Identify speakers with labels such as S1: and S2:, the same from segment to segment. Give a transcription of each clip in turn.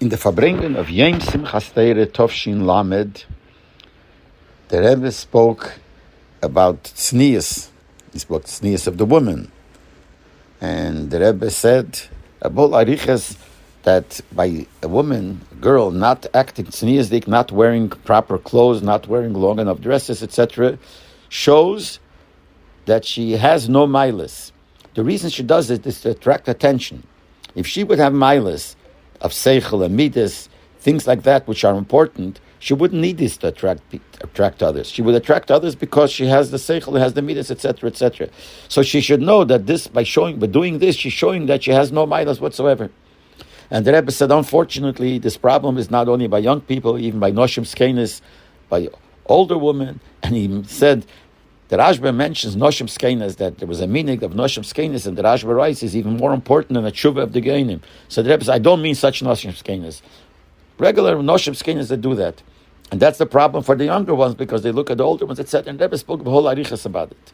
S1: In the Farbrengen of Yom Simchas Torah Tovshin Lamed, the Rebbe spoke about tznius. He spoke tznius of the woman. And the Rebbe said, Abol Ariches, that by a woman, a girl, not acting tzniusdik, not wearing proper clothes, not wearing long enough dresses, etc., shows that she has no milas. The reason she does it is to attract attention. If she would have milas of seichel and midas, things like that which are important, she wouldn't need this to attract others. She would attract others because she has the seichel, has the midas, etc., etc. So she should know that this, by doing this, she's showing that she has no milas whatsoever. And the Rebbe said, unfortunately, this problem is not only by young people, even by noshim skenis, by older women. And he said, the Rashba mentions noshim skenis, that there was a meaning of noshim skenis, and the Rashba writes is even more important than the tshuva of the geinim. So the Rebbe said, I don't mean such noshim skenis. Regular noshim skenis that do that. And that's the problem for the younger ones, because they look at the older ones, etc. And the Rebbe spoke a whole arichas about it.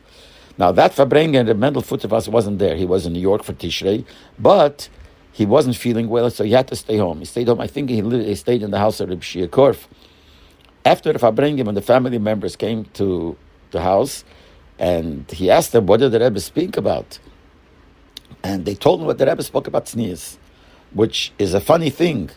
S1: Now that Farbrengen, the Mendel Futterfass, wasn't there. He was in New York for Tishrei, but he wasn't feeling well, so he had to stay home. He stayed home. I think he stayed in the house of Rebbe Schapiro. After the Farbrengen, when the family members came to the house, and he asked them, what did the Rebbe speak about? And they told him what the Rebbe spoke about tznius, which is a funny thing.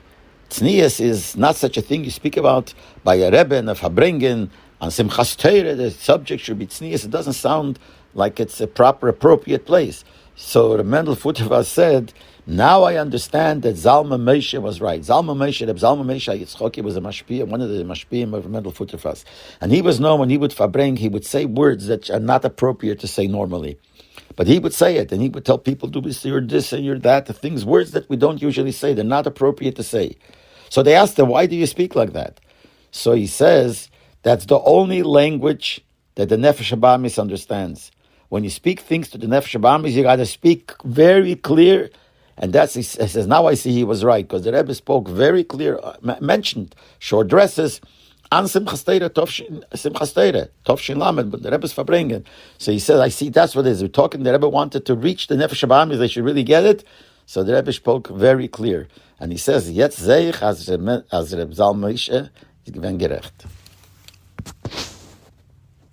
S1: Tznius is not such a thing you speak about by a Rebbe and a Farbrengen on Simchas Torah. The subject should be tznius. It doesn't sound like it's a proper, appropriate place. So the Mendel Futterfass said, now I understand that Zalman Moshe was right. Zalman Moshe, Reb Zalman Moshe Yitzchoki, was a mashpia, one of the mashpiim of Mendel Futterfass. And he was known when he would farbreng, he would say words that are not appropriate to say normally. But he would say it, and he would tell people, do this, you're this, and you're that, the things, words that we don't usually say, they're not appropriate to say. So they asked him, why do you speak like that? So he says, that's the only language that the Nefesh Hab'hamis understands. When you speak things to the Nefesh Hab'hamis, you got to speak very clear. And he says, now I see he was right, because the Rebbe spoke very clear, mentioned short dresses, and Simchas Torah, Tovshin Lamed, but the Rebbe's Farbrengen. So he said, I see that's what it is. We're talking, the Rebbe wanted to reach the Nefesh Hab'hamis, they should really get it. So the Rebbe spoke very clear. And he says, Jetzt sehe ich, as Reb Zalman Moshe, ist gerecht.